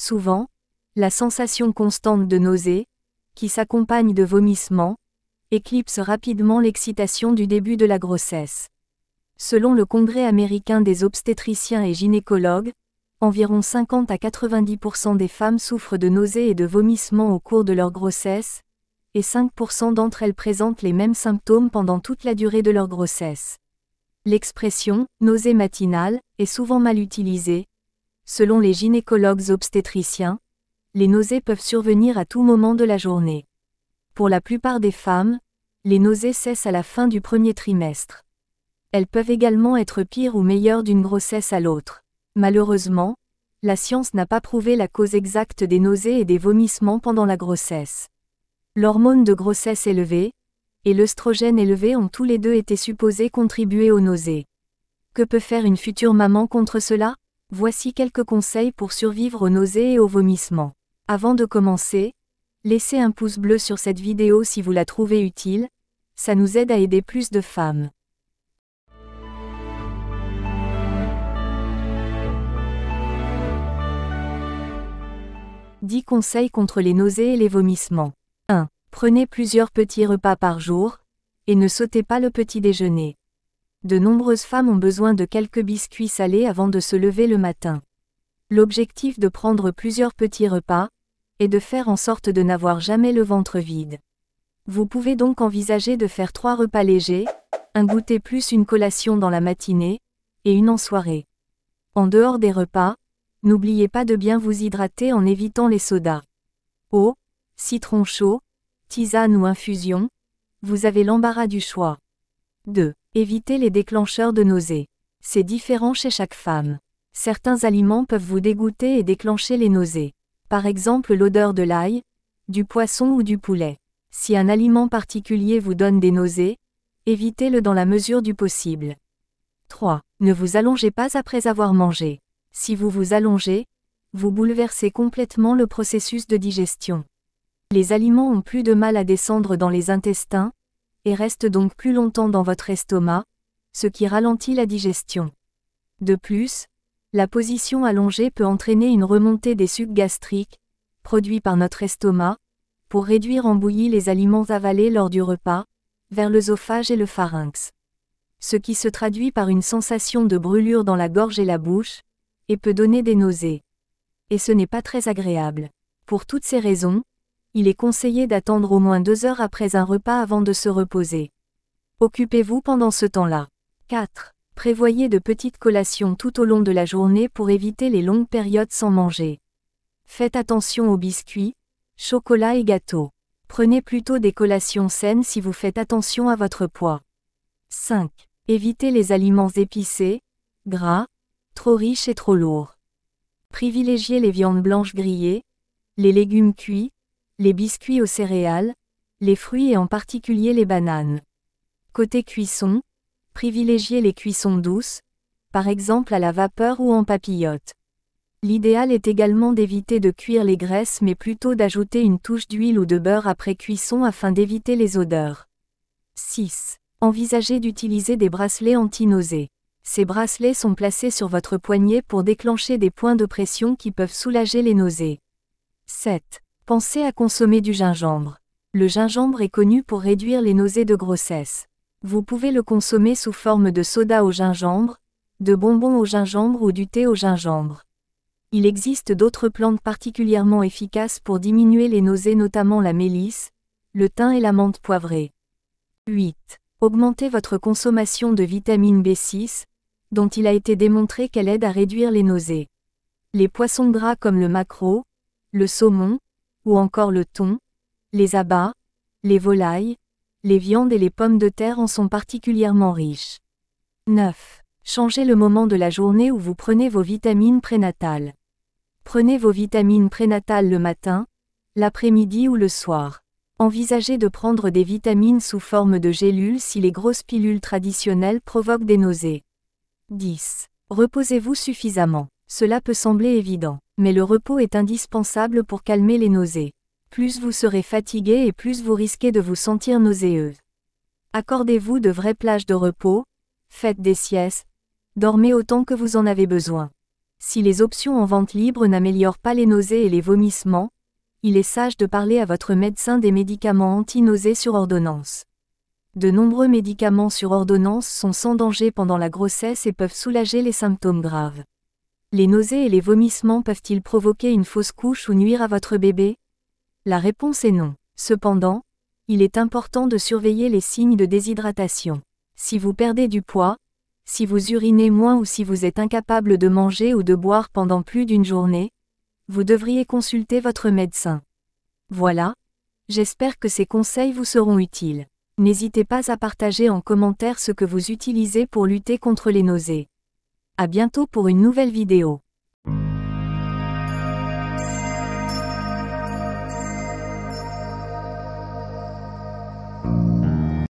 Souvent, la sensation constante de nausée, qui s'accompagne de vomissements, éclipse rapidement l'excitation du début de la grossesse. Selon le Congrès américain des obstétriciens et gynécologues, environ 50 à 90% des femmes souffrent de nausées et de vomissements au cours de leur grossesse, et 5% d'entre elles présentent les mêmes symptômes pendant toute la durée de leur grossesse. L'expression « nausée matinale » est souvent mal utilisée. Selon les gynécologues obstétriciens, les nausées peuvent survenir à tout moment de la journée. Pour la plupart des femmes, les nausées cessent à la fin du premier trimestre. Elles peuvent également être pires ou meilleures d'une grossesse à l'autre. Malheureusement, la science n'a pas prouvé la cause exacte des nausées et des vomissements pendant la grossesse. L'hormone de grossesse élevée et l'œstrogène élevé ont tous les deux été supposés contribuer aux nausées. Que peut faire une future maman contre cela? Voici quelques conseils pour survivre aux nausées et aux vomissements. Avant de commencer, laissez un pouce bleu sur cette vidéo si vous la trouvez utile, ça nous aide à aider plus de femmes. « 10 conseils contre les nausées et les vomissements. 1. Prenez plusieurs petits repas par jour, et ne sautez pas le petit déjeuner. De nombreuses femmes ont besoin de quelques biscuits salés avant de se lever le matin. L'objectif de prendre plusieurs petits repas est de faire en sorte de n'avoir jamais le ventre vide. Vous pouvez donc envisager de faire 3 repas légers, un goûter plus une collation dans la matinée, et une en soirée. En dehors des repas, n'oubliez pas de bien vous hydrater en évitant les sodas. Eau, citron chaud, tisane ou infusion, vous avez l'embarras du choix. 2. Évitez les déclencheurs de nausées. C'est différent chez chaque femme. Certains aliments peuvent vous dégoûter et déclencher les nausées. Par exemple l'odeur de l'ail, du poisson ou du poulet. Si un aliment particulier vous donne des nausées, évitez-le dans la mesure du possible. 3. Ne vous allongez pas après avoir mangé. Si vous vous allongez, vous bouleversez complètement le processus de digestion. Les aliments ont plus de mal à descendre dans les intestins, et restent donc plus longtemps dans votre estomac, ce qui ralentit la digestion. De plus, la position allongée peut entraîner une remontée des sucs gastriques, produits par notre estomac, pour réduire en bouillie les aliments avalés lors du repas, vers l'œsophage et le pharynx. Ce qui se traduit par une sensation de brûlure dans la gorge et la bouche, et peut donner des nausées. Et ce n'est pas très agréable. Pour toutes ces raisons, il est conseillé d'attendre au moins 2 heures après un repas avant de se reposer. Occupez-vous pendant ce temps-là. 4. Prévoyez de petites collations tout au long de la journée pour éviter les longues périodes sans manger. Faites attention aux biscuits, chocolats et gâteaux. Prenez plutôt des collations saines si vous faites attention à votre poids. 5. Évitez les aliments épicés, gras, trop riches et trop lourds. Privilégiez les viandes blanches grillées, les légumes cuits, les biscuits aux céréales, les fruits et en particulier les bananes. Côté cuisson, privilégiez les cuissons douces, par exemple à la vapeur ou en papillote. L'idéal est également d'éviter de cuire les graisses mais plutôt d'ajouter une touche d'huile ou de beurre après cuisson afin d'éviter les odeurs. 6. Envisagez d'utiliser des bracelets anti-nausées. Ces bracelets sont placés sur votre poignet pour déclencher des points de pression qui peuvent soulager les nausées. 7. Pensez à consommer du gingembre. Le gingembre est connu pour réduire les nausées de grossesse. Vous pouvez le consommer sous forme de soda au gingembre, de bonbons au gingembre ou du thé au gingembre. Il existe d'autres plantes particulièrement efficaces pour diminuer les nausées, notamment la mélisse, le thym et la menthe poivrée. 8. Augmentez votre consommation de vitamine B6, dont il a été démontré qu'elle aide à réduire les nausées. Les poissons gras comme le maquereau, le saumon, ou encore le thon, les abats, les volailles, les viandes et les pommes de terre en sont particulièrement riches. 9. Changez le moment de la journée où vous prenez vos vitamines prénatales. Prenez vos vitamines prénatales le matin, l'après-midi ou le soir. Envisagez de prendre des vitamines sous forme de gélules si les grosses pilules traditionnelles provoquent des nausées. 10. Reposez-vous suffisamment. Cela peut sembler évident, mais le repos est indispensable pour calmer les nausées. Plus vous serez fatigué et plus vous risquez de vous sentir nauséeux. Accordez-vous de vraies plages de repos, faites des siestes, dormez autant que vous en avez besoin. Si les options en vente libre n'améliorent pas les nausées et les vomissements, il est sage de parler à votre médecin des médicaments anti-nausées sur ordonnance. De nombreux médicaments sur ordonnance sont sans danger pendant la grossesse et peuvent soulager les symptômes graves. Les nausées et les vomissements peuvent-ils provoquer une fausse couche ou nuire à votre bébé? La réponse est non. Cependant, il est important de surveiller les signes de déshydratation. Si vous perdez du poids, si vous urinez moins ou si vous êtes incapable de manger ou de boire pendant plus d'une journée, vous devriez consulter votre médecin. Voilà, j'espère que ces conseils vous seront utiles. N'hésitez pas à partager en commentaire ce que vous utilisez pour lutter contre les nausées. À bientôt pour une nouvelle vidéo.